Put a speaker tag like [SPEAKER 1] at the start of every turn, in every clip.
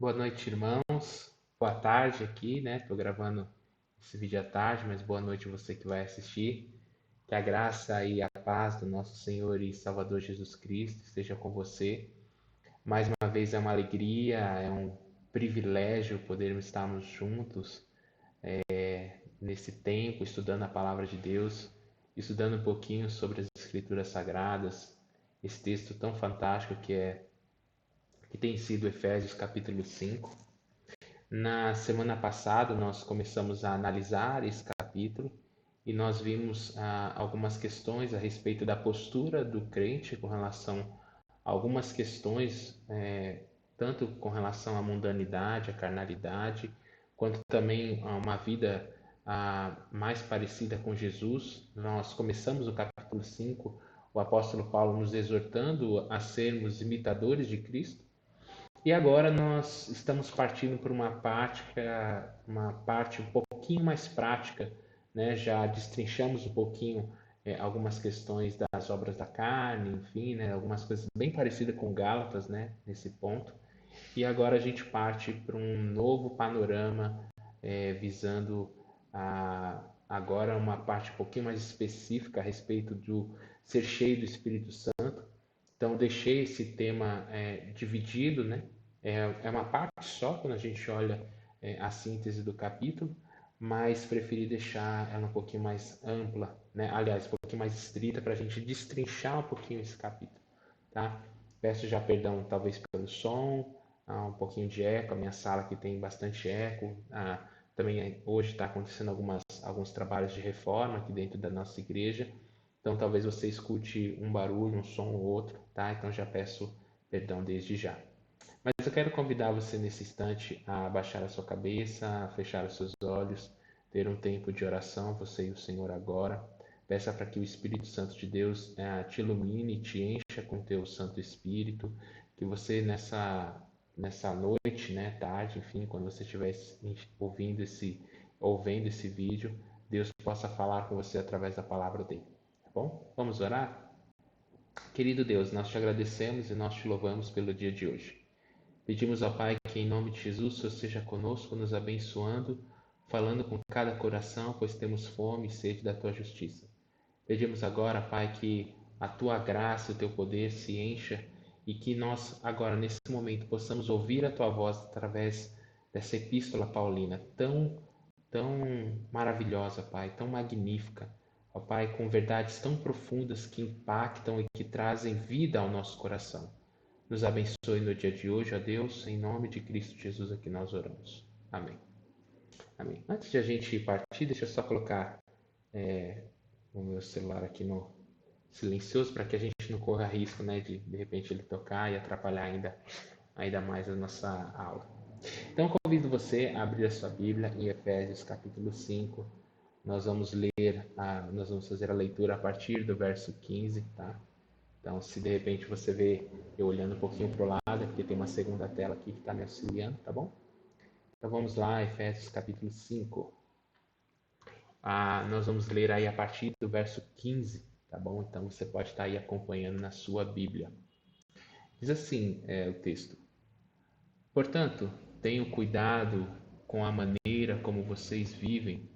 [SPEAKER 1] Boa noite, irmãos. Boa tarde aqui, né? Tô gravando esse vídeo à tarde, mas boa noite você que vai assistir. Que a graça e a paz do nosso Senhor e Salvador Jesus Cristo esteja com você. Mais uma vez é uma alegria, é um privilégio podermos estarmos juntos nesse tempo, estudando a palavra de Deus, estudando um pouquinho sobre as Escrituras Sagradas, esse texto tão fantástico que tem sido Efésios capítulo 5. Na semana passada, nós começamos a analisar esse capítulo e nós vimos algumas questões a respeito da postura do crente com relação a algumas questões, tanto com relação à mundanidade, à carnalidade, quanto também a uma vida mais parecida com Jesus. Nós começamos o capítulo 5, o apóstolo Paulo nos exortando a sermos imitadores de Cristo. E agora nós estamos partindo para uma parte um pouquinho mais prática, né? Já destrinchamos um pouquinho algumas questões das obras da carne, enfim, né? Algumas coisas bem parecidas com Gálatas, né? Nesse ponto. E agora a gente parte para um novo panorama, visando agora uma parte um pouquinho mais específica a respeito do ser cheio do Espírito Santo. Então, deixei esse tema dividido, né? É uma parte só quando a gente olha a síntese do capítulo, mas preferi deixar ela um pouquinho mais ampla, né? Aliás, um pouquinho mais estrita para a gente destrinchar um pouquinho esse capítulo, tá? Peço já perdão, talvez pelo som, um pouquinho de eco. A minha sala aqui tem bastante eco. Também hoje está acontecendo alguns trabalhos de reforma aqui dentro da nossa igreja. Então, talvez você escute um barulho, um som ou outro, tá? Então, já peço perdão desde já. Mas eu quero convidar você nesse instante a baixar a sua cabeça, a fechar os seus olhos, ter um tempo de oração, você e o Senhor agora. Peça para que o Espírito Santo de Deus te ilumine, te encha com o teu Santo Espírito, que você nessa noite, né, tarde, enfim, quando você estiver ouvindo esse vídeo, Deus possa falar com você através da palavra dele. Tá bom? Vamos orar? Querido Deus, nós te agradecemos e nós te louvamos pelo dia de hoje. Pedimos ao Pai que, em nome de Jesus, o Senhor seja conosco, nos abençoando, falando com cada coração, pois temos fome e sede da tua justiça. Pedimos agora, Pai, que a tua graça e o teu poder se encha e que nós, agora, nesse momento, possamos ouvir a tua voz através dessa epístola paulina tão maravilhosa, Pai, tão magnífica. Ó Pai, com verdades tão profundas que impactam e que trazem vida ao nosso coração. Nos abençoe no dia de hoje, ó Deus, em nome de Cristo Jesus, aqui nós oramos. Amém. Amém. Antes de a gente partir, deixa eu só colocar o meu celular aqui no silencioso para que a gente não corra risco, né, de repente ele tocar e atrapalhar ainda mais a nossa aula. Então, convido você a abrir a sua Bíblia em Efésios capítulo 5. Nós vamos fazer a leitura a partir do verso 15, tá? Então, se de repente você vê eu olhando um pouquinho para o lado, é porque tem uma segunda tela aqui que está me auxiliando, tá bom? Então vamos lá, Efésios capítulo 5. Nós vamos ler aí a partir do verso 15, tá bom? Então você pode estar aí acompanhando na sua Bíblia. Diz assim o texto: Portanto, tenham cuidado com a maneira como vocês vivem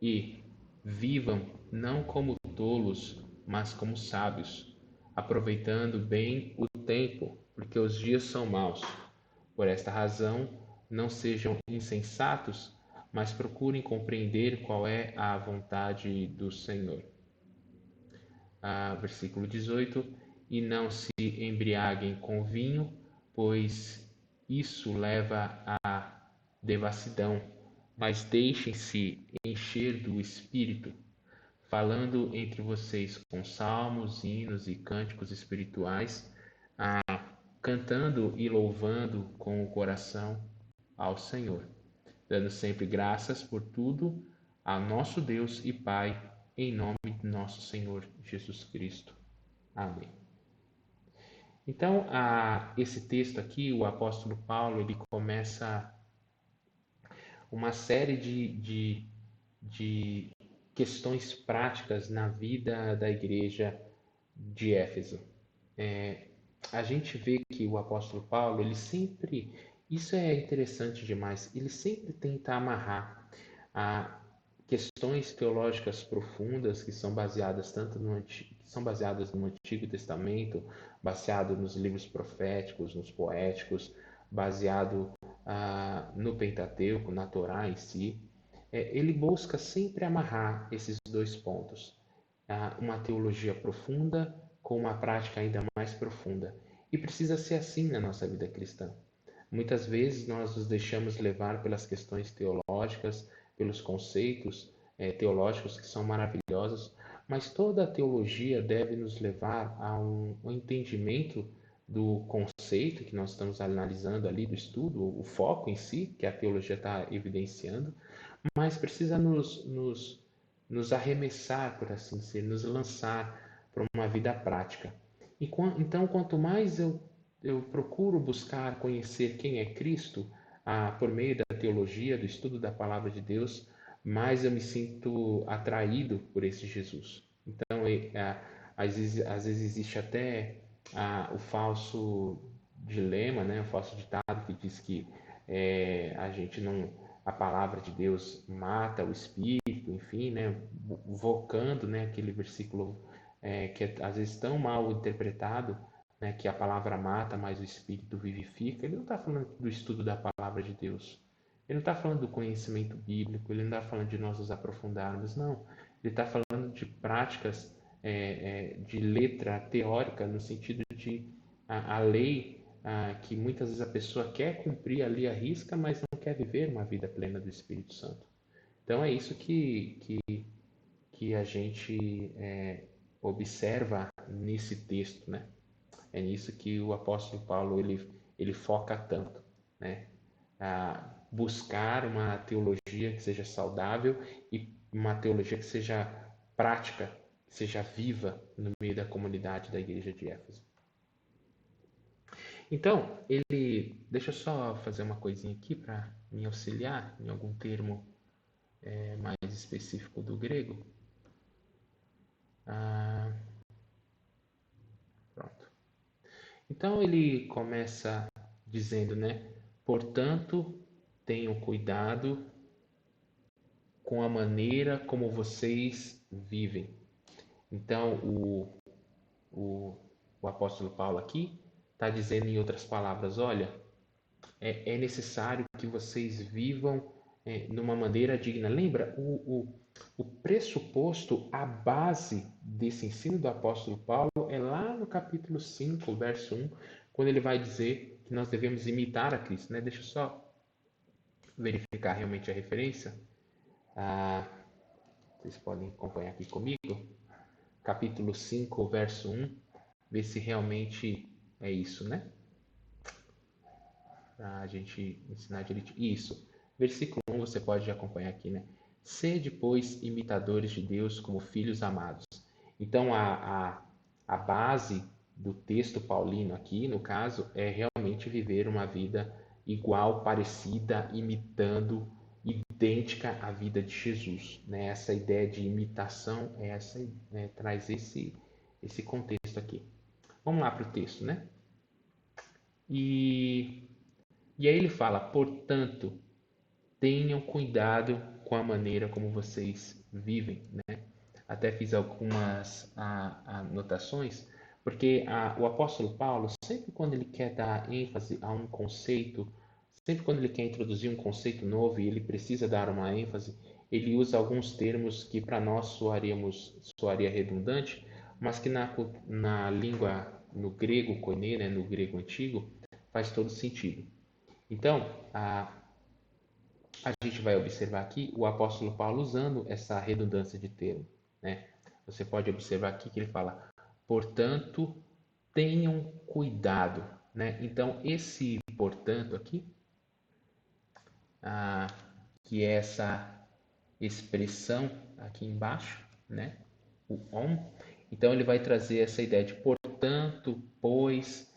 [SPEAKER 1] e vivam não como tolos, mas como sábios, aproveitando bem o tempo, porque os dias são maus. Por esta razão, não sejam insensatos, mas procurem compreender qual é a vontade do Senhor. Versículo 18: E não se embriaguem com vinho, pois isso leva à devassidão, mas deixem-se encher do Espírito, falando entre vocês com salmos, hinos e cânticos espirituais, cantando e louvando com o coração ao Senhor, dando sempre graças por tudo a nosso Deus e Pai, em nome de nosso Senhor Jesus Cristo. Amém. Então, esse texto aqui, o apóstolo Paulo, ele começa uma série de questões práticas na vida da igreja de Éfeso. A gente vê que o apóstolo Paulo, ele sempre Isso é interessante demais. Ele sempre tenta amarrar a questões teológicas profundas que são baseadas que são baseadas no Antigo Testamento, baseado nos livros proféticos, nos poéticos, baseado no Pentateuco, na Torá em si. Ele busca sempre amarrar esses dois pontos, uma teologia profunda com uma prática ainda mais profunda. E precisa ser assim na nossa vida cristã. Muitas vezes nós nos deixamos levar pelas questões teológicas, pelos conceitos teológicos que são maravilhosos, mas toda a teologia deve nos levar a um entendimento do conceito que nós estamos analisando ali, do estudo, o foco em si, que a teologia está evidenciando, mas precisa nos arremessar, por assim dizer, nos lançar para uma vida prática. Então, quanto mais eu procuro buscar conhecer quem é Cristo, por meio da teologia, do estudo da palavra de Deus, mais eu me sinto atraído por esse Jesus. Então, às vezes existe até o falso dilema, né? O falso ditado que diz que a gente não, a palavra de Deus mata o espírito, enfim, né? Vocando, né? Aquele versículo que é às vezes tão mal interpretado, né, que a palavra mata, mas o espírito vivifica. Ele não está falando do estudo da palavra de Deus. Ele não está falando do conhecimento bíblico. Ele não está falando de nós nos aprofundarmos. Não. Ele está falando de práticas de letra teórica, no sentido de a lei que muitas vezes a pessoa quer cumprir ali à risca, mas não quer viver uma vida plena do Espírito Santo. Então é isso que a gente observa nesse texto, né? É nisso que o apóstolo Paulo ele foca tanto, né? Buscar uma teologia que seja saudável e uma teologia que seja prática, que seja viva no meio da comunidade da igreja de Éfeso. Então, deixa eu só fazer uma coisinha aqui para me auxiliar em algum termo mais específico do grego. Ah, pronto. Então ele começa dizendo, né? Portanto, tenham cuidado com a maneira como vocês vivem. Então, o, o apóstolo Paulo aqui está dizendo, em outras palavras, olha, é necessário que vocês vivam numa maneira digna. Lembra, o pressuposto, a base desse ensino do apóstolo Paulo é lá no capítulo 5, verso 1, quando ele vai dizer que nós devemos imitar a Cristo. Né? Deixa eu só verificar realmente a referência. Vocês podem acompanhar aqui comigo. Capítulo 5, verso 1. Ver se realmente é isso, né? Para a gente ensinar direitinho. Isso. Versículo 1 você pode acompanhar aqui, né? Sede, pois, imitadores de Deus como filhos amados. Então, a base do texto paulino aqui, no caso, é realmente viver uma vida igual, parecida, imitando, idêntica à vida de Jesus. Né? Essa ideia de imitação traz esse contexto aqui. Vamos lá para o texto, né? E aí ele fala, portanto, tenham cuidado com a maneira como vocês vivem, né? Até fiz algumas anotações, porque o apóstolo Paulo, sempre quando ele quer dar ênfase a um conceito, sempre quando ele quer introduzir um conceito novo e ele precisa dar uma ênfase, ele usa alguns termos que para nós soaria redundante, mas que na língua, no grego koiné, né, no grego antigo, faz todo sentido. Então, a gente vai observar aqui o apóstolo Paulo usando essa redundância de termo, né? Você pode observar aqui que ele fala, portanto, tenham cuidado, né? Então, esse portanto aqui, que é essa expressão aqui embaixo, né? O on. Então, ele vai trazer essa ideia de portanto, pois,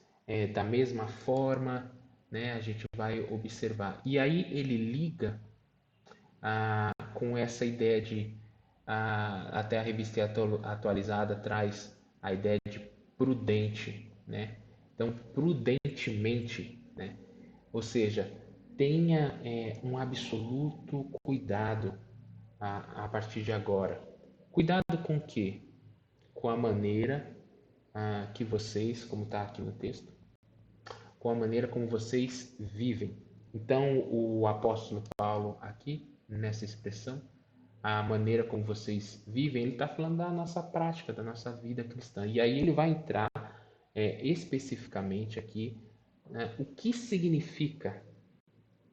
[SPEAKER 1] da mesma forma, né? A gente vai observar. E aí ele liga com essa ideia de até a revista atualizada traz a ideia de prudente, né? Então, prudentemente, né? Ou seja, tenha um absoluto cuidado a partir de agora. Cuidado com o quê? Com a maneira que vocês, como está aqui no texto, com a maneira como vocês vivem. Então, o apóstolo Paulo, aqui, nessa expressão, a maneira como vocês vivem, ele está falando da nossa prática, da nossa vida cristã. E aí ele vai entrar especificamente aqui, né, o que significa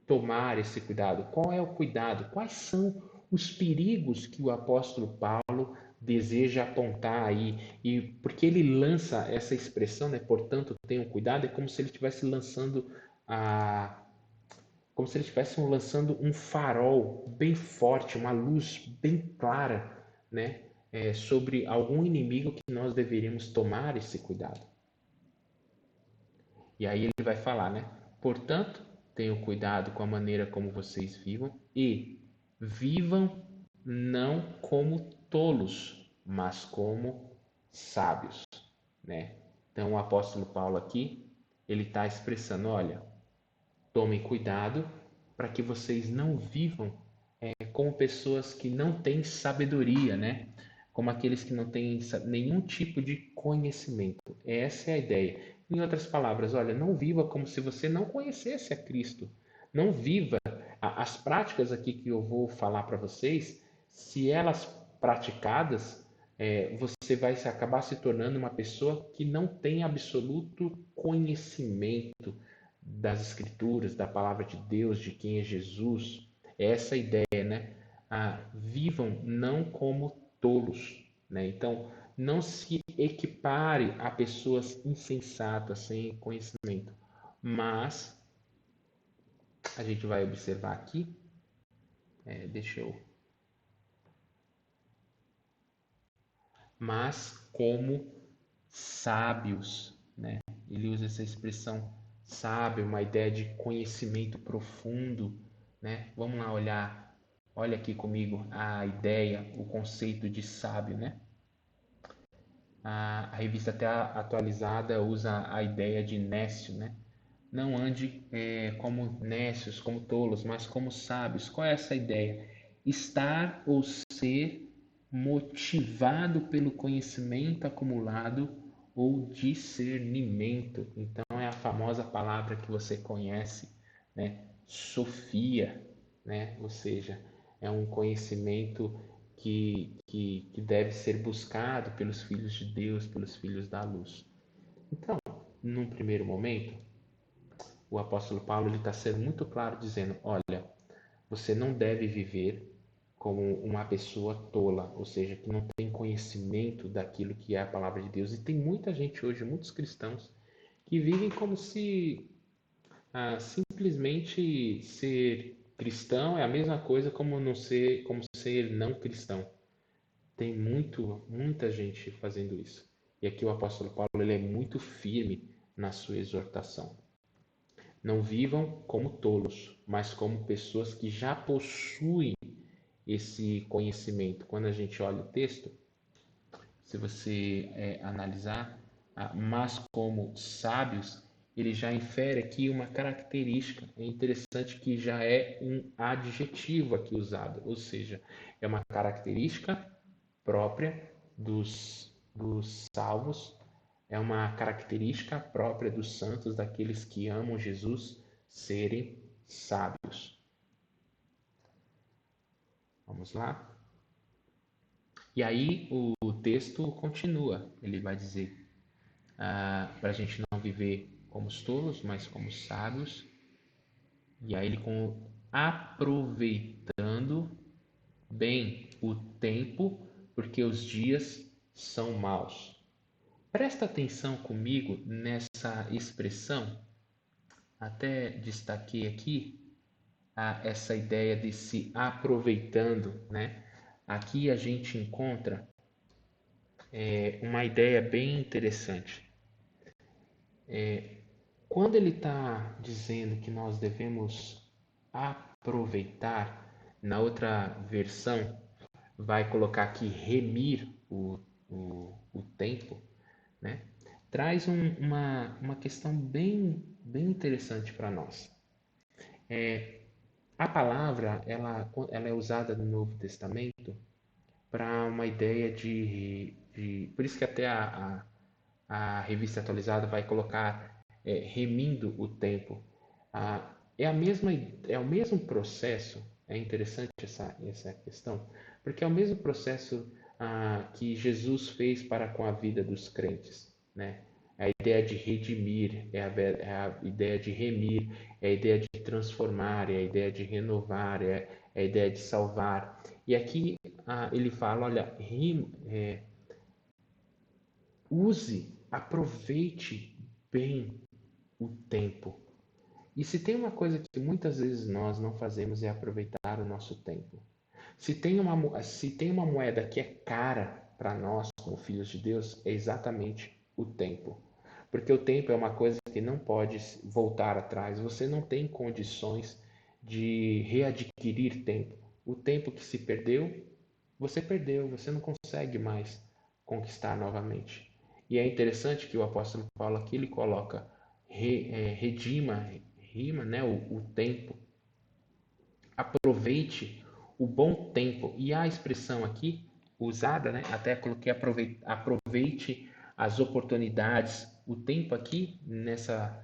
[SPEAKER 1] tomar esse cuidado? Qual é o cuidado? Quais são os perigos que o apóstolo Paulo deseja apontar aí? E porque ele lança essa expressão, né? Portanto, tenham cuidado, é como se ele estivesse lançando a como se ele estivesse lançando um farol bem forte, uma luz bem clara, né? Sobre algum inimigo que nós deveríamos tomar esse cuidado. E aí ele vai falar, né? Portanto, tenham cuidado com a maneira como vocês vivam e vivam não como tolos, mas como sábios, né? Então o apóstolo Paulo aqui, ele está expressando, olha, tomem cuidado para que vocês não vivam como pessoas que não têm sabedoria, né? Como aqueles que não têm nenhum tipo de conhecimento. Essa é a ideia. Em outras palavras, olha, não viva como se você não conhecesse a Cristo. Não viva as práticas aqui que eu vou falar para vocês, se elas praticadas, você vai acabar se tornando uma pessoa que não tem absoluto conhecimento das Escrituras, da palavra de Deus, de quem é Jesus. Essa é a ideia, né? Vivam não como tolos, né? Então, não se equipare a pessoas insensatas, sem conhecimento. Mas, a gente vai observar aqui, deixa eu... Mas como sábios, né? Ele usa essa expressão sábio, uma ideia de conhecimento profundo, né? Vamos lá olhar, olha aqui comigo a ideia, o conceito de sábio, né? A revista até atualizada usa a ideia de nécio, né? Não ande como nécios, como tolos, mas como sábios. Qual é essa ideia? Estar ou ser motivado pelo conhecimento acumulado ou discernimento. Então é a famosa palavra que você conhece, né? Sofia, né? Ou seja, é um conhecimento que deve ser buscado pelos filhos de Deus, pelos filhos da luz. Então, num primeiro momento, o apóstolo Paulo está sendo muito claro dizendo, olha, você não deve viver como uma pessoa tola, ou seja, que não tem conhecimento daquilo que é a palavra de Deus. E tem muita gente hoje, muitos cristãos, que vivem como se simplesmente ser cristão é a mesma coisa como não ser, como ser não cristão. Tem muita gente fazendo isso. E aqui o apóstolo Paulo ele é muito firme na sua exortação. Não vivam como tolos, mas como pessoas que já possuem esse conhecimento. Quando a gente olha o texto, se você analisar, mas como sábios, ele já infere aqui uma característica. É interessante que já é um adjetivo aqui usado, ou seja, é uma característica própria dos salvos, é uma característica própria dos santos, daqueles que amam Jesus, serem sábios. Vamos lá? E aí o texto continua, ele vai dizer para a gente não viver como os tolos, mas como sábios. E aí ele aproveitando bem o tempo, porque os dias são maus. Presta atenção comigo nessa expressão, até destaquei aqui essa ideia de se aproveitando, né? Aqui a gente encontra uma ideia bem interessante. Quando ele está dizendo que nós devemos aproveitar, na outra versão vai colocar aqui remir o tempo, né? Traz uma questão bem interessante para nós. A palavra, ela é usada no Novo Testamento para uma ideia por isso que até a revista atualizada vai colocar remindo o tempo. É a mesma, é o mesmo processo, é interessante essa questão, porque é o mesmo processo que Jesus fez para com a vida dos crentes, né? A ideia de redimir, é a ideia de remir, é a ideia de transformar, é a ideia de renovar, é a ideia de salvar. E aqui ele fala, olha, aproveite bem o tempo. E se tem uma coisa que muitas vezes nós não fazemos é aproveitar o nosso tempo. Se tem uma moeda que é cara para nós, como filhos de Deus, é exatamente o tempo. Porque o tempo é uma coisa que não pode voltar atrás. Você não tem condições de readquirir tempo. O tempo que se perdeu, você não consegue mais conquistar novamente. E é interessante que o apóstolo Paulo aqui ele coloca rima, né, o tempo, aproveite o bom tempo. E a expressão aqui usada, né, até coloquei aproveite as oportunidades. O tempo aqui nessa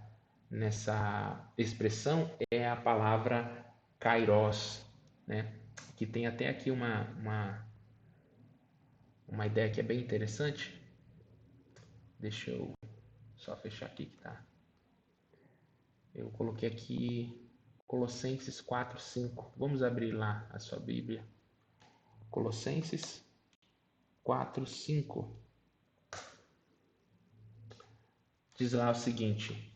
[SPEAKER 1] expressão é a palavra kairos, né, que tem até aqui uma ideia que é bem interessante. Deixa eu só fechar aqui que tá. Eu coloquei aqui Colossenses 4:5. Vamos abrir lá a sua Bíblia. Colossenses 4:5. Diz lá o seguinte: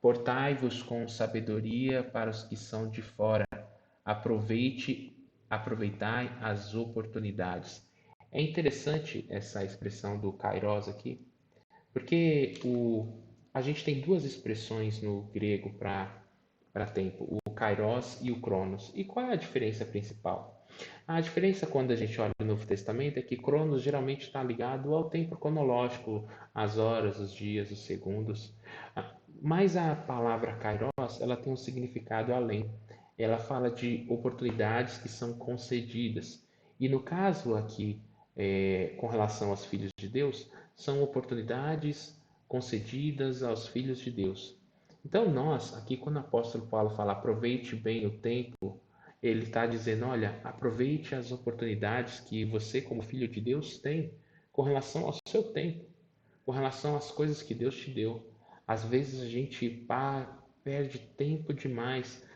[SPEAKER 1] Portai-vos com sabedoria para os que são de fora. Aproveitai as oportunidades. É interessante essa expressão do kairos aqui, porque a gente tem duas expressões no grego para tempo, o kairos e o cronos. E qual é a diferença principal? A diferença quando a gente olha no Novo Testamento é que cronos geralmente está ligado ao tempo cronológico, as horas, os dias, os segundos. Mas a palavra kairos, ela tem um significado além. Ela fala de oportunidades que são concedidas. E no caso aqui, com relação aos filhos de Deus, são oportunidades concedidas aos filhos de Deus. Então, nós, aqui, quando o apóstolo Paulo fala aproveite bem o tempo, ele está dizendo: olha, aproveite as oportunidades que você, como filho de Deus, tem com relação ao seu tempo, com relação às coisas que Deus te deu. Às vezes a gente perde tempo demais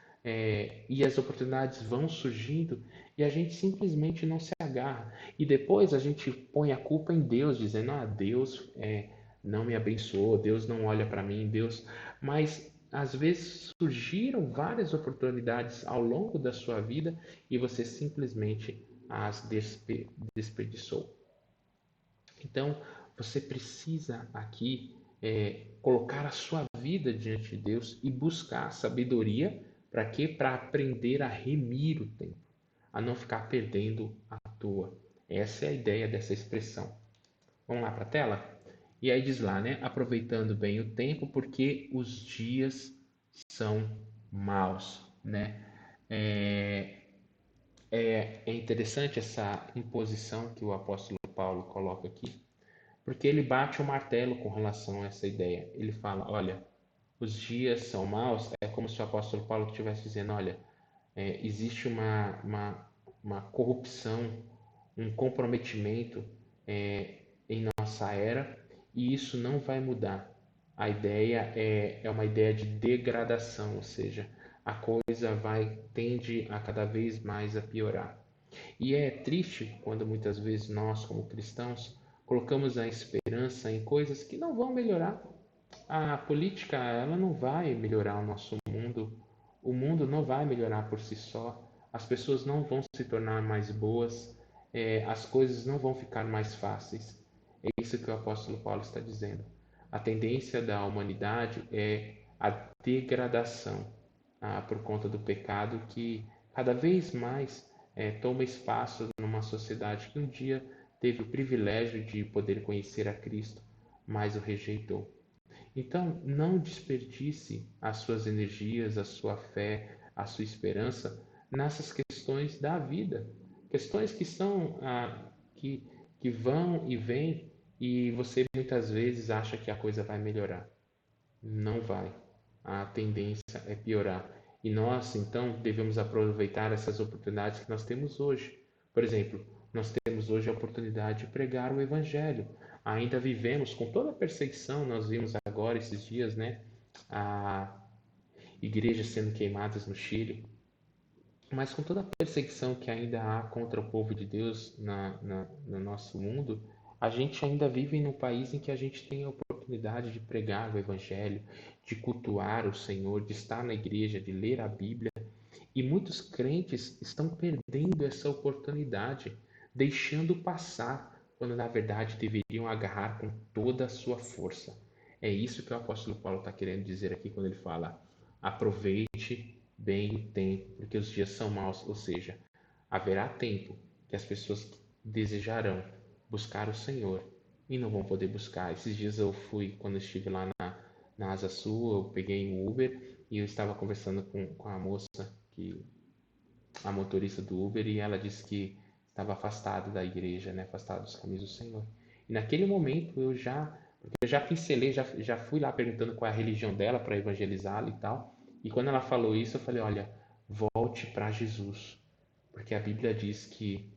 [SPEAKER 1] e as oportunidades vão surgindo e a gente simplesmente não se agarra. E depois a gente põe a culpa em Deus, dizendo: Deus não me abençoou, Deus não olha para mim, Deus. Mas às vezes surgiram várias oportunidades ao longo da sua vida e você simplesmente as desperdiçou. Então, você precisa aqui colocar a sua vida diante de Deus e buscar sabedoria para quê? Para aprender a remir o tempo, a não ficar perdendo à toa. Essa é a ideia dessa expressão. Vamos lá para a tela? E aí diz lá, né? Aproveitando bem o tempo, porque os dias são maus, né? É interessante essa imposição que o apóstolo Paulo coloca aqui, porque ele bate o martelo com relação a essa ideia. Ele fala: olha, os dias são maus, é como se o apóstolo Paulo estivesse dizendo: olha, existe uma corrupção, um comprometimento em nossa era e isso não vai mudar. A ideia é uma ideia de degradação, ou seja, a coisa tende a cada vez mais a piorar. E é triste quando muitas vezes nós, como cristãos, colocamos a esperança em coisas que não vão melhorar. A política, ela não vai melhorar o nosso mundo. O mundo não vai melhorar por si só. As pessoas não vão se tornar mais boas. As coisas não vão ficar mais fáceis. É isso que o apóstolo Paulo está dizendo. A tendência da humanidade é a degradação por conta do pecado que cada vez mais toma espaço numa sociedade que um dia teve o privilégio de poder conhecer a Cristo, mas o rejeitou. Então, não desperdice as suas energias, a sua fé, a sua esperança nessas questões da vida, questões que são que vão e vêm e você muitas vezes acha que a coisa vai melhorar. Não vai. A tendência é piorar. E nós, então, devemos aproveitar essas oportunidades que nós temos hoje. Por exemplo, nós temos hoje a oportunidade de pregar o Evangelho. Ainda vivemos com toda a perseguição, nós vimos agora esses dias, né? A igrejas sendo queimadas no Chile. Mas com toda a perseguição que ainda há contra o povo de Deus no nosso mundo, a gente ainda vive num país em que a gente tem a oportunidade de pregar o Evangelho, de cultuar o Senhor, de estar na igreja, de ler a Bíblia. E muitos crentes estão perdendo essa oportunidade, deixando passar, quando na verdade deveriam agarrar com toda a sua força. É isso que o apóstolo Paulo está querendo dizer aqui quando ele fala: aproveite bem o tempo, porque os dias são maus, ou seja, haverá tempo que as pessoas desejarão buscar o Senhor e não vão poder buscar. Esses dias eu fui, quando eu estive lá na Asa Sul, eu peguei um Uber e eu estava conversando com a moça, a motorista do Uber, e ela disse que estava afastada da igreja, né, afastada dos caminhos do Senhor. E naquele momento porque eu já pincelei, já fui lá perguntando qual é a religião dela para evangelizá-la e tal. E quando ela falou isso, eu falei: olha, volte para Jesus, porque a Bíblia diz que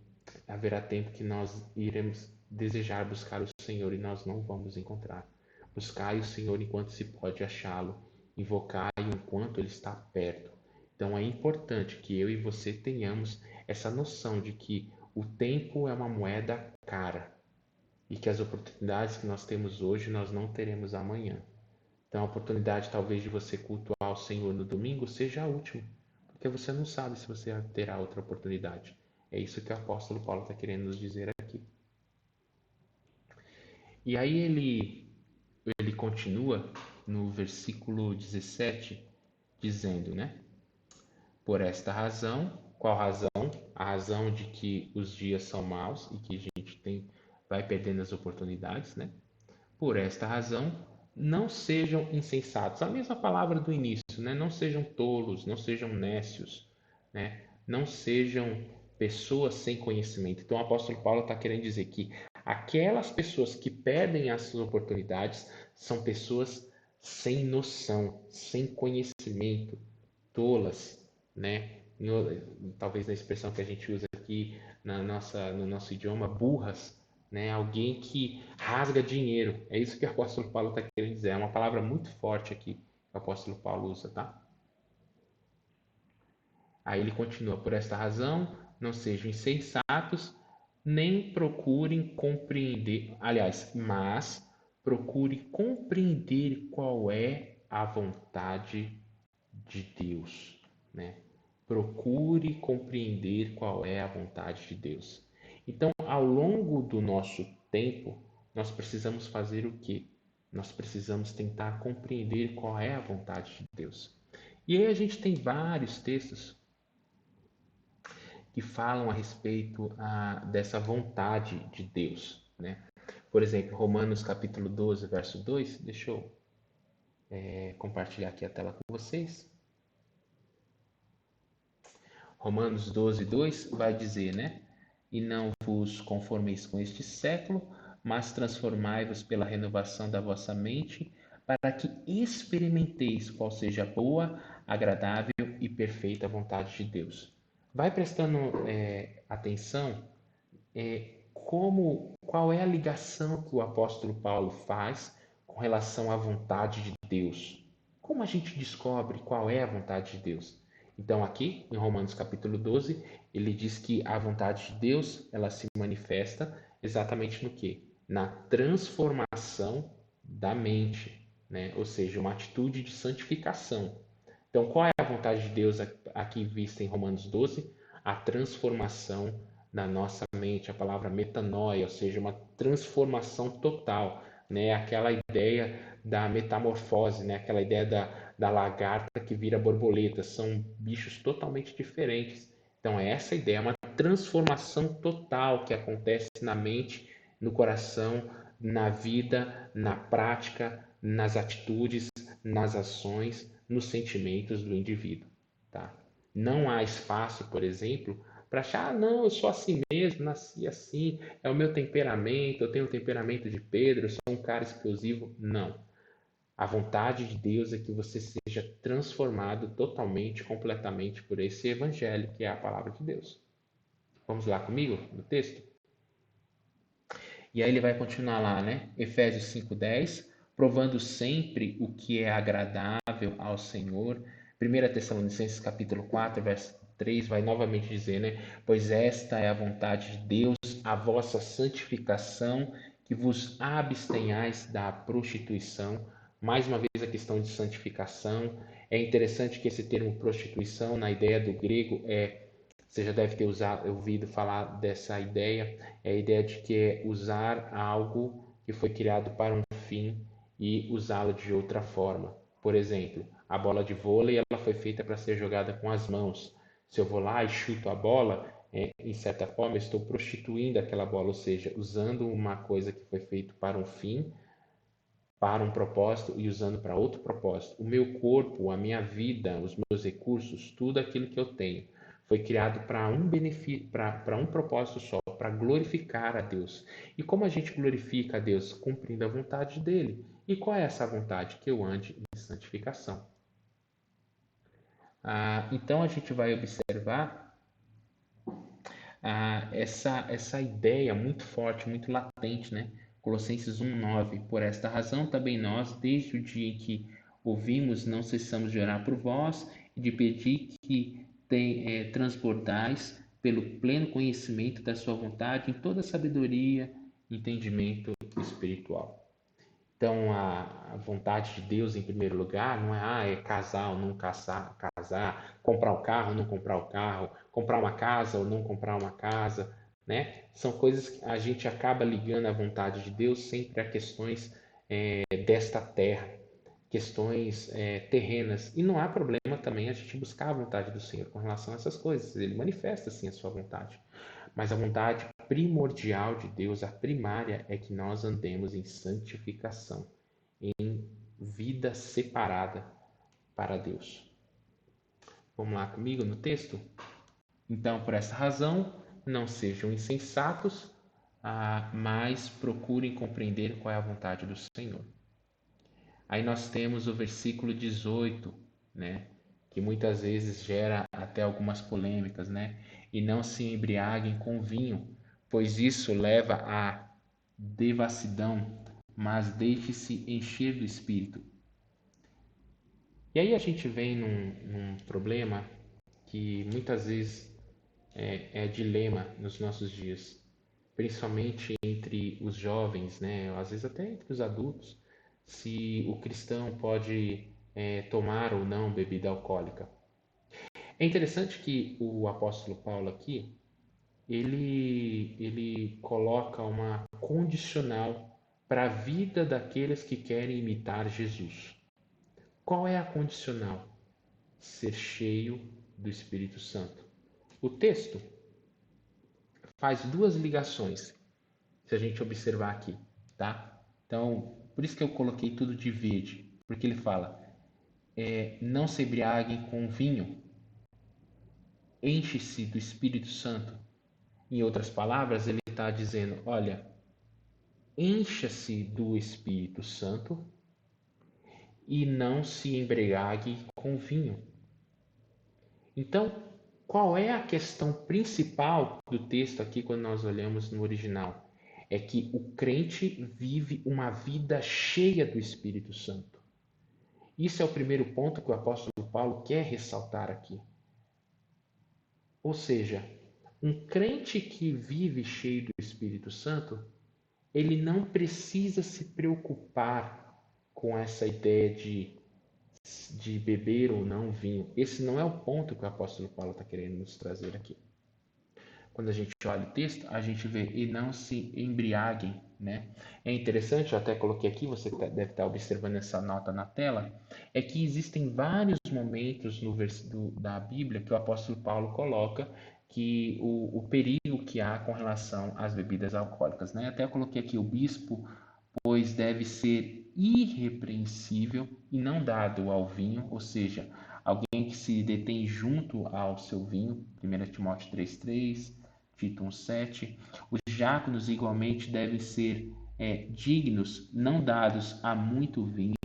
[SPEAKER 1] haverá tempo que nós iremos desejar buscar o Senhor e nós não vamos encontrar. Buscai o Senhor enquanto se pode achá-lo, invocai-o enquanto ele está perto. Então é importante que eu e você tenhamos essa noção de que o tempo é uma moeda cara e que as oportunidades que nós temos hoje nós não teremos amanhã. Então, a oportunidade talvez de você cultuar o Senhor no domingo seja a última, porque você não sabe se você terá outra oportunidade. É isso que o apóstolo Paulo está querendo nos dizer aqui. E aí ele continua no versículo 17, dizendo, né? Por esta razão, qual razão? A razão de que os dias são maus e que a gente vai perdendo as oportunidades, né? Por esta razão, não sejam insensatos. A mesma palavra do início, né? Não sejam tolos, não sejam nécios, né? Não sejam pessoas sem conhecimento. Então, o apóstolo Paulo está querendo dizer que aquelas pessoas que perdem essas oportunidades são pessoas sem noção, sem conhecimento, tolas, né? Talvez na expressão que a gente usa aqui no nosso idioma, burras, né? Alguém que rasga dinheiro. É isso que o apóstolo Paulo está querendo dizer. É uma palavra muito forte aqui que o apóstolo Paulo usa, tá? Aí ele continua: por esta razão, não sejam insensatos, nem procurem compreender, aliás, mas procure compreender qual é a vontade de Deus, né? Procure compreender qual é a vontade de Deus. Então, ao longo do nosso tempo, nós precisamos fazer o quê? Nós precisamos tentar compreender qual é a vontade de Deus. E aí a gente tem vários textos que falam a respeito dessa vontade de Deus, né? Por exemplo, Romanos capítulo 12, verso 2. Deixa eu compartilhar aqui a tela com vocês. Romanos 12, 2 vai dizer, né? E não vos conformeis com este século, mas transformai-vos pela renovação da vossa mente, para que experimenteis qual seja a boa, agradável e perfeita vontade de Deus. Vai prestando atenção qual é a ligação que o apóstolo Paulo faz com relação à vontade de Deus. Como a gente descobre qual é a vontade de Deus? Então, aqui em Romanos capítulo 12, ele diz que a vontade de Deus, ela se manifesta exatamente no quê? Na transformação da mente, né? Ou seja, uma atitude de santificação. Então, qual é a vontade de Deus aqui vista em Romanos 12? A transformação da nossa mente, a palavra metanoia, ou seja, uma transformação total, né? Aquela ideia da metamorfose, né? Aquela ideia da lagarta que vira borboleta, são bichos totalmente diferentes. Então, é essa ideia, é uma transformação total que acontece na mente, no coração, na vida, na prática, nas atitudes, nas ações, nos sentimentos do indivíduo, tá? Não há espaço, por exemplo, para achar, ah, não, eu sou assim mesmo, nasci assim, é o meu temperamento, eu tenho o temperamento de Pedro, eu sou um cara explosivo. Não. A vontade de Deus é que você seja transformado totalmente, completamente por esse evangelho que é a palavra de Deus. Vamos lá comigo no texto? E aí ele vai continuar lá, né? Efésios 5:10, provando sempre o que é agradável ao Senhor. 1 Tessalonicenses capítulo 4, verso 3 vai novamente dizer, né? Pois esta é a vontade de Deus, a vossa santificação, que vos abstenhais da prostituição. Mais uma vez a questão de santificação. É interessante que esse termo prostituição, na ideia do grego, você já deve ter ouvido falar dessa ideia, é a ideia de que é usar algo que foi criado para um fim e usá-lo de outra forma. Por exemplo, a bola de vôlei ela foi feita para ser jogada com as mãos. Se eu vou lá e chuto a bola, em certa forma, eu estou prostituindo aquela bola, ou seja, usando uma coisa que foi feita para um fim, para um propósito e usando para outro propósito. O meu corpo, a minha vida, os meus recursos, tudo aquilo que eu tenho, foi criado para um benefício, para um propósito só, para glorificar a Deus. E como a gente glorifica a Deus? Cumprindo a vontade dele. E qual é essa vontade? Que eu ande em santificação. Então a gente vai observar essa ideia muito forte, muito latente, né? Colossenses 1:9. Por esta razão também nós, desde o dia em que ouvimos, não cessamos de orar por vós e de pedir que transbordais pelo pleno conhecimento da sua vontade em toda sabedoria, entendimento espiritual. Então, a vontade de Deus em primeiro lugar não é casar ou não casar, comprar o carro ou não comprar o carro, comprar uma casa ou não comprar uma casa, né? São coisas que a gente acaba ligando a vontade de Deus sempre a questões desta terra, questões terrenas. E não há problema também a gente buscar a vontade do Senhor com relação a essas coisas. Ele manifesta sim a sua vontade. Mas a vontade primordial de Deus, a primária, é que nós andemos em santificação, em vida separada para Deus. Vamos lá comigo no texto? Então, por essa razão, não sejam insensatos, mas procurem compreender qual é a vontade do Senhor. Aí nós temos o versículo 18, né? Que muitas vezes gera até algumas polêmicas, né? E não se embriaguem com vinho, pois isso leva à devassidão, mas deixe-se encher do Espírito. E aí a gente vem num problema que muitas vezes é dilema nos nossos dias, principalmente entre os jovens, né? Às vezes até entre os adultos, se o cristão pode tomar ou não bebida alcoólica. É interessante que o apóstolo Paulo aqui, ele coloca uma condicional para a vida daqueles que querem imitar Jesus. Qual é a condicional? Ser cheio do Espírito Santo. O texto faz duas ligações, se a gente observar aqui, tá? Então, por isso que eu coloquei tudo de verde, porque ele fala, não se embriaguem com vinho, enche-se do Espírito Santo. Em outras palavras, ele está dizendo, olha, encha-se do Espírito Santo e não se embriague com vinho. Então, qual é a questão principal do texto aqui quando nós olhamos no original? É que o crente vive uma vida cheia do Espírito Santo. Isso é o primeiro ponto que o apóstolo Paulo quer ressaltar aqui. Ou seja, um crente que vive cheio do Espírito Santo, ele não precisa se preocupar com essa ideia de beber ou não vinho. Esse não é o ponto que o apóstolo Paulo está querendo nos trazer aqui. Quando a gente olha o texto, a gente vê e não se embriaguem, né? É interessante, eu até coloquei aqui, você deve estar observando essa nota na tela, é que existem vários momentos da Bíblia que o apóstolo Paulo coloca que o perigo que há com relação às bebidas alcoólicas, né? Até eu coloquei aqui o bispo, pois deve ser irrepreensível e não dado ao vinho, ou seja, alguém que se detém junto ao seu vinho, 1 Timóteo 3,3, Tito 1,7. Os diáconos igualmente devem ser dignos, não dados a muito vinho.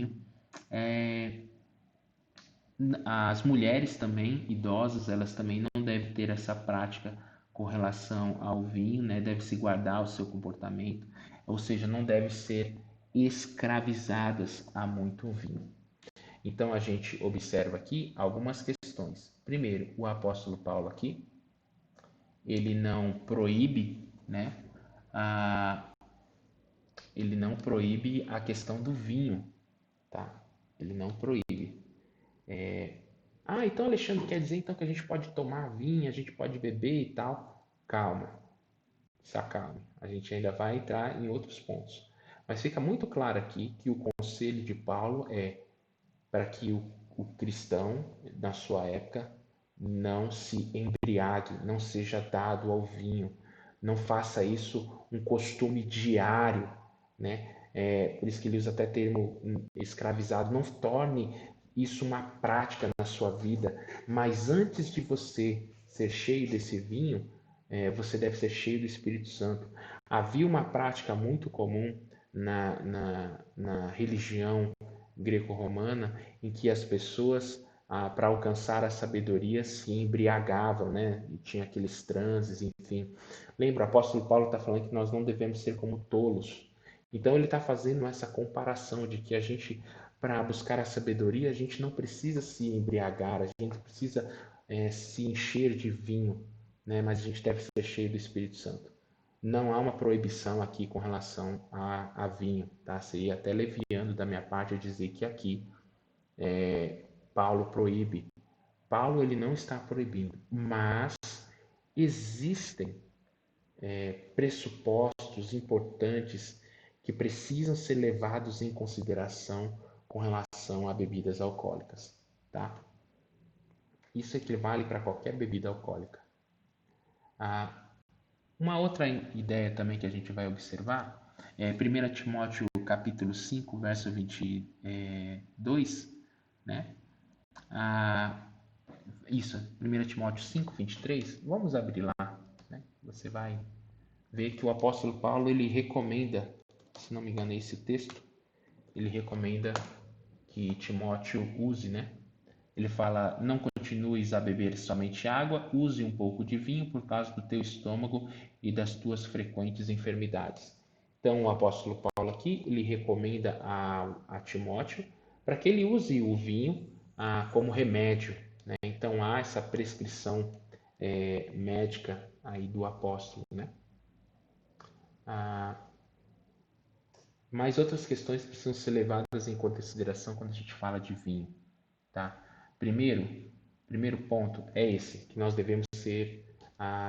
[SPEAKER 1] As mulheres também, idosas, elas também não devem ter essa prática com relação ao vinho, né? Deve se guardar o seu comportamento, ou seja, não devem ser escravizadas a muito vinho. Então a gente observa aqui algumas questões. Primeiro, o apóstolo Paulo aqui, ele não proíbe, né? Ele não proíbe a questão do vinho, tá? Ele não proíbe. Então Alexandre quer dizer então que a gente pode tomar vinho, a gente pode beber e tal. Calma, se acalme. A gente ainda vai entrar em outros pontos. Mas fica muito claro aqui que o conselho de Paulo é para que o cristão, na sua época, não se embriague, não seja dado ao vinho, não faça isso um costume diário, né? Por isso que ele usa até termo escravizado. Não torne isso uma prática na sua vida, mas antes de você ser cheio desse vinho, você deve ser cheio do Espírito Santo. Havia uma prática muito comum na religião greco-romana em que as pessoas, para alcançar a sabedoria, se embriagavam, né? E tinha aqueles transes, enfim. Lembra, o apóstolo Paulo está falando que nós não devemos ser como tolos. Então ele está fazendo essa comparação de que a gente, para buscar a sabedoria, a gente não precisa se embriagar, a gente precisa se encher de vinho, né? Mas a gente deve ser cheio do Espírito Santo. Não há uma proibição aqui com relação a vinho, tá? Seria até leviano da minha parte eu dizer que aqui Paulo proíbe. Paulo ele não está proibindo, mas existem pressupostos importantes que precisam ser levados em consideração com relação a bebidas alcoólicas, tá? Isso equivale para qualquer bebida alcoólica. Uma outra ideia também que a gente vai observar é 1 Timóteo capítulo 5, verso 22, né? Isso, 1 Timóteo 5, 23. Vamos abrir lá, né? Você vai ver que o apóstolo Paulo, ele recomenda, se não me engano é esse texto, ele recomenda que Timóteo use, né? Ele fala, não continues a beber somente água, use um pouco de vinho por causa do teu estômago e das tuas frequentes enfermidades. Então, o apóstolo Paulo aqui, ele recomenda a Timóteo para que ele use o vinho como remédio, né? Então, há essa prescrição médica aí do apóstolo, né? Mas outras questões precisam ser levadas em consideração quando a gente fala de vinho, tá? Primeiro ponto é esse, que nós devemos ser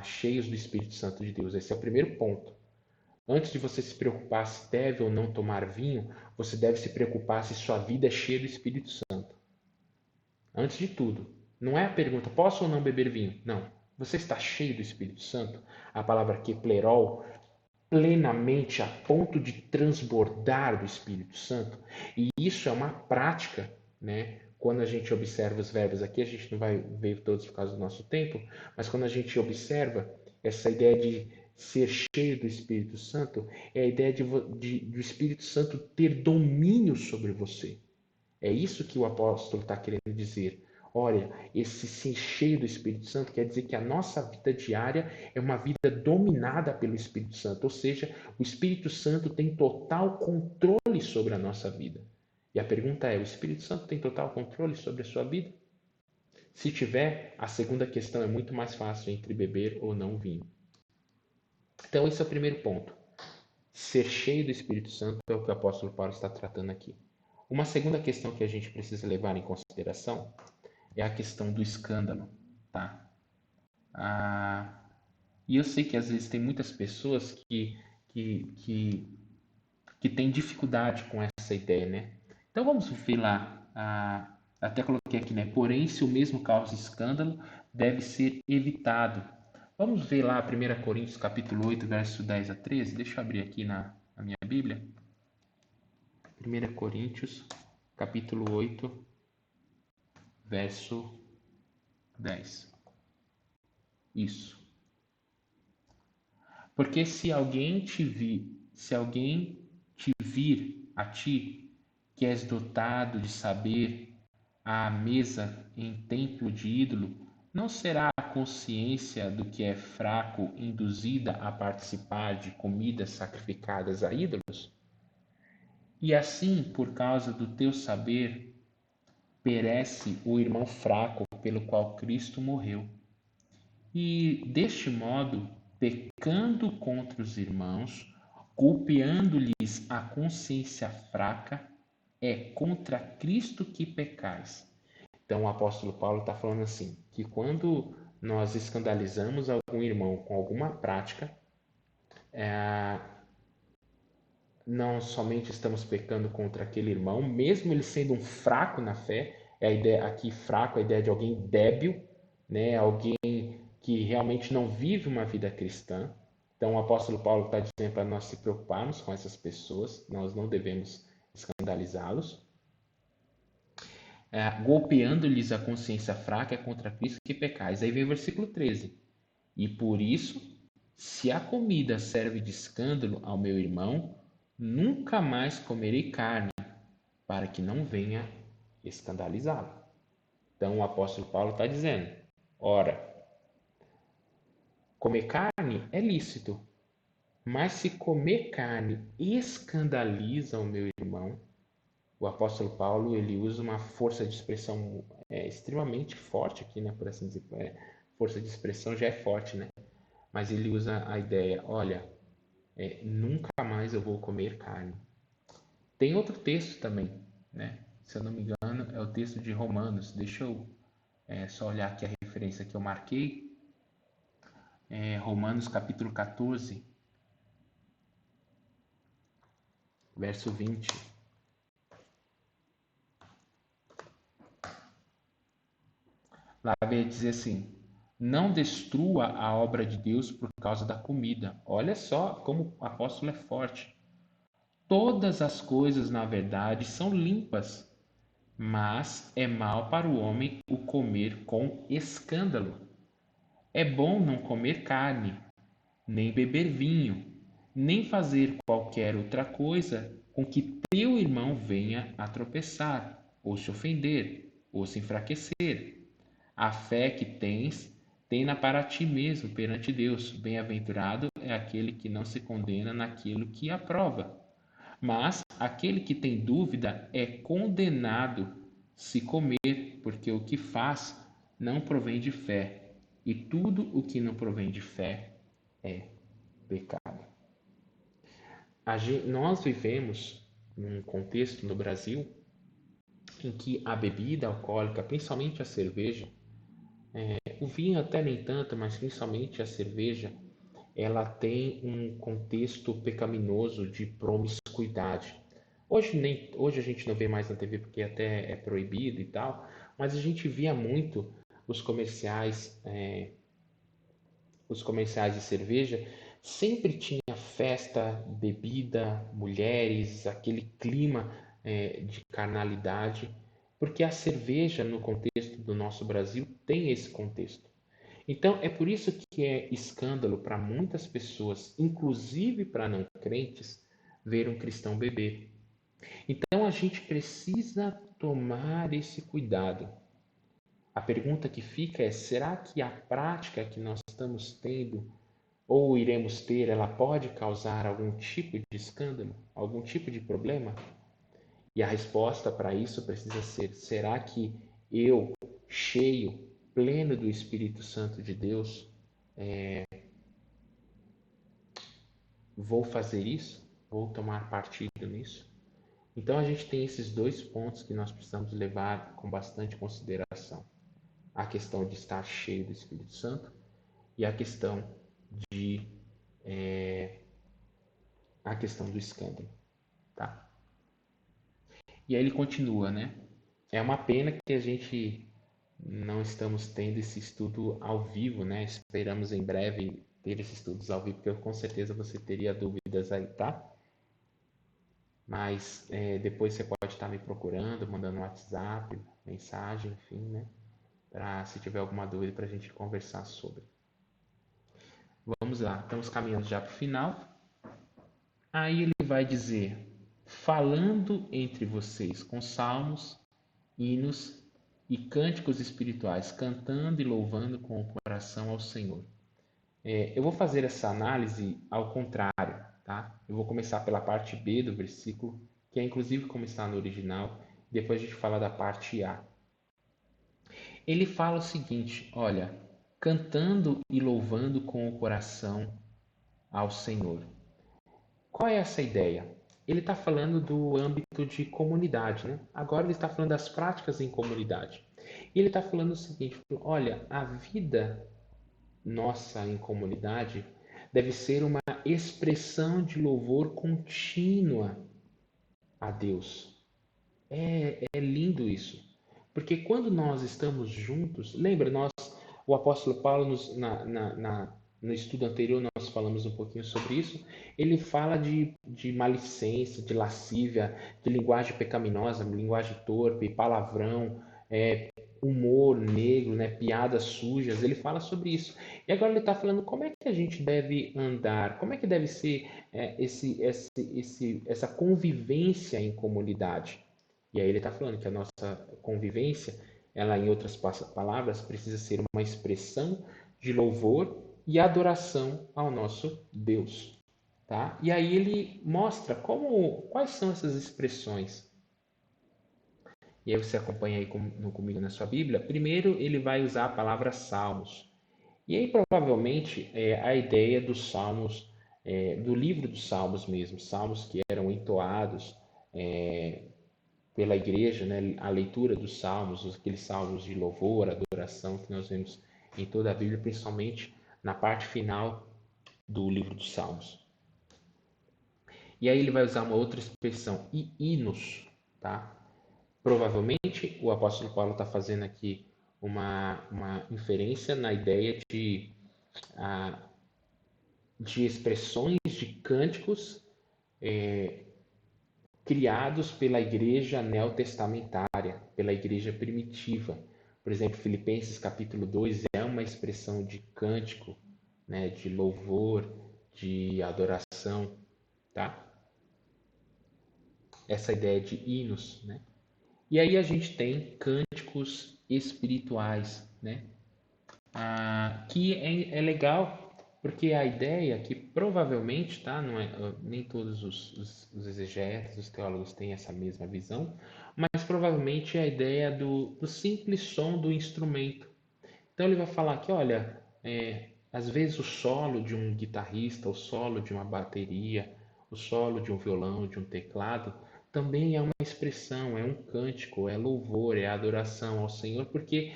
[SPEAKER 1] cheios do Espírito Santo de Deus. Esse é o primeiro ponto. Antes de você se preocupar se deve ou não tomar vinho, você deve se preocupar se sua vida é cheia do Espírito Santo. Antes de tudo, não é a pergunta, posso ou não beber vinho? Não. Você está cheio do Espírito Santo? A palavra keplerol, plenamente a ponto de transbordar do Espírito Santo. E isso é uma prática, né? Quando a gente observa os verbos aqui, a gente não vai ver todos por causa do nosso tempo, mas quando a gente observa essa ideia de ser cheio do Espírito Santo, é a ideia do Espírito Santo ter domínio sobre você. É isso que o apóstolo está querendo dizer. Olha, esse ser cheio do Espírito Santo quer dizer que a nossa vida diária é uma vida dominada pelo Espírito Santo, ou seja, o Espírito Santo tem total controle sobre a nossa vida. E a pergunta é: o Espírito Santo tem total controle sobre a sua vida? Se tiver, a segunda questão é muito mais fácil entre beber ou não vinho. Então, esse é o primeiro ponto. Ser cheio do Espírito Santo é o que o apóstolo Paulo está tratando aqui. Uma segunda questão que a gente precisa levar em consideração é a questão do escândalo, tá? E eu sei que às vezes tem muitas pessoas que têm dificuldade com essa ideia, né? Então vamos ver lá, até coloquei aqui, né? Porém, se o mesmo causa escândalo, deve ser evitado. Vamos ver lá 1 Coríntios capítulo 8, verso 10 a 13. Deixa eu abrir aqui na minha Bíblia. 1 Coríntios capítulo 8, verso 10. Isso. Porque se alguém te vir a ti, que és dotado de saber, à mesa em templo de ídolo, não será a consciência do que é fraco induzida a participar de comidas sacrificadas a ídolos? E assim, por causa do teu saber, perece o irmão fraco pelo qual Cristo morreu. E deste modo, pecando contra os irmãos, golpeando-lhes a consciência fraca, é contra Cristo que pecais. Então o apóstolo Paulo está falando assim, que quando nós escandalizamos algum irmão com alguma prática, não somente estamos pecando contra aquele irmão, mesmo ele sendo um fraco na fé, é a ideia aqui fraco, a ideia de alguém débil, né? Alguém que realmente não vive uma vida cristã. Então o apóstolo Paulo está dizendo para nós se preocuparmos com essas pessoas, nós não devemos escandalizá-los. Golpeando-lhes a consciência fraca é contra Cristo que pecais. Aí vem o versículo 13. E por isso, se a comida serve de escândalo ao meu irmão, nunca mais comerei carne, para que não venha escandalizá-lo. Então o apóstolo Paulo está dizendo: ora, comer carne é lícito, mas se comer carne escandaliza o meu irmão, o apóstolo Paulo ele usa uma força de expressão extremamente forte aqui, né? Por assim dizer, força de expressão já é forte, né? Mas ele usa a ideia: olha, nunca mais eu vou comer carne. Tem outro texto também, né? Se eu não me engano, é o texto de Romanos. Deixa eu só olhar aqui a referência que eu marquei. Romanos capítulo 14, verso 20. Lá vai dizer assim: não destrua a obra de Deus por causa da comida. Olha só como o apóstolo é forte. Todas as coisas, na verdade, são limpas, mas é mal para o homem o comer com escândalo. É bom não comer carne, nem beber vinho, nem fazer qualquer outra coisa com que teu irmão venha a tropeçar, ou se ofender, ou se enfraquecer. A fé que tens, tem-na para ti mesmo perante Deus. Bem-aventurado é aquele que não se condena naquilo que aprova. Mas aquele que tem dúvida é condenado se comer, porque o que faz não provém de fé, e tudo o que não provém de fé é pecado. Nós vivemos num contexto no Brasil em que a bebida alcoólica, principalmente a cerveja, o vinho até nem tanto, mas principalmente a cerveja, ela tem um contexto pecaminoso de promiscuidade. Hoje a gente não vê mais na TV porque até é proibido e tal, mas a gente via muito os comerciais, os comerciais de cerveja, sempre tinha festa, bebida, mulheres, aquele clima de carnalidade, porque a cerveja no contexto do nosso Brasil tem esse contexto. Então, é por isso que é escândalo para muitas pessoas, inclusive para não crentes, ver um cristão beber. Então, a gente precisa tomar esse cuidado. A pergunta que fica é: será que a prática que nós estamos tendo ou iremos ter, ela pode causar algum tipo de escândalo, algum tipo de problema? E a resposta para isso precisa ser: será que eu, cheio, pleno do Espírito Santo de Deus, vou fazer isso? Vou tomar partido nisso? Então a gente tem esses dois pontos que nós precisamos levar com bastante consideração: a questão de estar cheio do Espírito Santo e a questão de a questão do escândalo, tá? E aí ele continua, né? É uma pena que a gente não estamos tendo esse estudo ao vivo, né? Esperamos em breve ter esses estudos ao vivo, porque com certeza você teria dúvidas aí, tá? Mas depois você pode estar me procurando, mandando um WhatsApp, mensagem, enfim, né? Para se tiver alguma dúvida para a gente conversar sobre. Vamos lá, estamos caminhando já para o final. Aí ele vai dizer: falando entre vocês com salmos, hinos e cânticos espirituais, cantando e louvando com o coração ao Senhor. Eu vou fazer essa análise ao contrário, tá? Eu vou começar pela parte B do versículo, que é inclusive como está no original, depois a gente fala da parte A. Ele fala o seguinte: olha, cantando e louvando com o coração ao Senhor. Qual é essa ideia? Ele está falando do âmbito de comunidade, né? Agora ele está falando das práticas em comunidade. E ele está falando o seguinte: olha, a vida nossa em comunidade deve ser uma expressão de louvor contínua a Deus. É lindo isso. Porque quando nós estamos juntos, lembra, o apóstolo Paulo, no estudo anterior, nós falamos um pouquinho sobre isso. Ele fala de malicência, de lascívia, de linguagem pecaminosa, linguagem torpe, palavrão, humor negro, né, piadas sujas. Ele fala sobre isso. E agora ele está falando como é que a gente deve andar, como é que deve ser essa convivência em comunidade. E aí ele está falando que a nossa convivência, ela, em outras palavras, precisa ser uma expressão de louvor e adoração ao nosso Deus, tá? E aí ele mostra quais são essas expressões. E aí você acompanha aí comigo na sua Bíblia. Primeiro ele vai usar a palavra salmos. E aí provavelmente a ideia dos salmos, do livro dos salmos mesmo, salmos que eram entoados pela igreja, né, a leitura dos salmos, aqueles salmos de louvor, adoração que nós vemos em toda a Bíblia, principalmente na parte final do livro dos salmos. E aí ele vai usar uma outra expressão, hinos, tá? Provavelmente o apóstolo Paulo está fazendo aqui uma inferência na ideia de expressões, de cânticos criados pela igreja neotestamentária, pela igreja primitiva. Por exemplo, Filipenses capítulo 2 é uma expressão de cântico, né, de louvor, de adoração, tá? Essa ideia de hinos, né? E aí a gente tem cânticos espirituais, né? Que é legal porque a ideia que provavelmente, tá, não é, nem todos os exegetas, os teólogos têm essa mesma visão, mas provavelmente é a ideia do simples som do instrumento. Então ele vai falar que, olha, às vezes o solo de um guitarrista, o solo de uma bateria, o solo de um violão, de um teclado, também é uma expressão, é um cântico, é louvor, é adoração ao Senhor, porque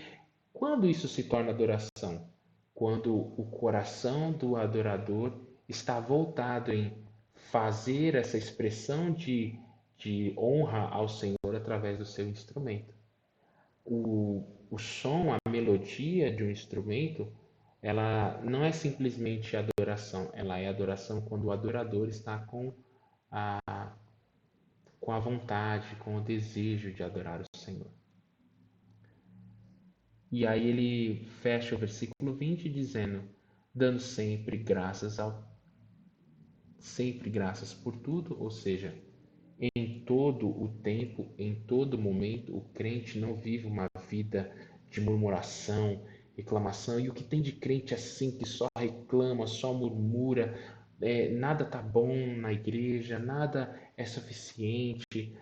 [SPEAKER 1] quando isso se torna adoração? Quando o coração do adorador está voltado em fazer essa expressão de honra ao Senhor através do seu instrumento. O som, a melodia de um instrumento, ela não é simplesmente adoração, ela é adoração quando o adorador está com a vontade, com o desejo de adorar o Senhor. E aí ele fecha o versículo 20 dizendo: dando sempre graças por tudo, ou seja, em todo o tempo, em todo momento, o crente não vive uma vida de murmuração, reclamação, e o que tem de crente assim que só reclama, só murmura, nada tá bom na igreja, nada é suficiente,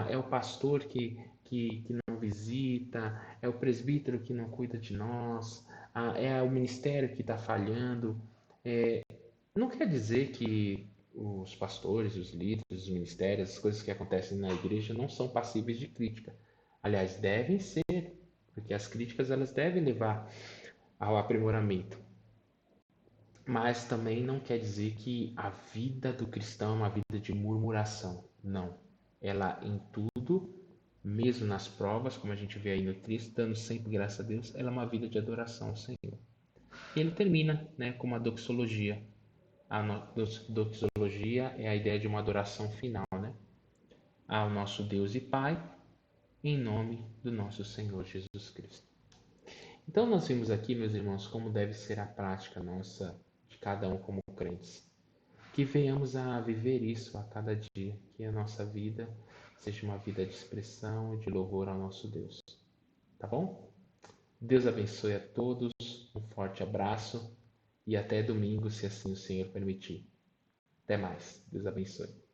[SPEAKER 1] é o pastor que não visita, é o presbítero que não cuida de nós, é o ministério que está falhando. Não quer dizer que os pastores, os líderes, os ministérios, as coisas que acontecem na igreja não são passíveis de crítica. Aliás, devem ser, porque as críticas elas devem levar ao aprimoramento. Mas também não quer dizer que a vida do cristão é uma vida de murmuração. Não. Ela em tudo, mesmo nas provas, como a gente vê aí no Cristo, dando sempre graças a Deus, ela é uma vida de adoração ao Senhor. E ele termina, né, com uma doxologia. A doxologia é a ideia de uma adoração final, né? Ao nosso Deus e Pai, em nome do nosso Senhor Jesus Cristo. Então, nós vimos aqui, meus irmãos, como deve ser a prática nossa, de cada um como crentes. Que venhamos a viver isso a cada dia, que a nossa vida seja uma vida de expressão e de louvor ao nosso Deus. Tá bom? Deus abençoe a todos, um forte abraço e até domingo, se assim o Senhor permitir. Até mais. Deus abençoe.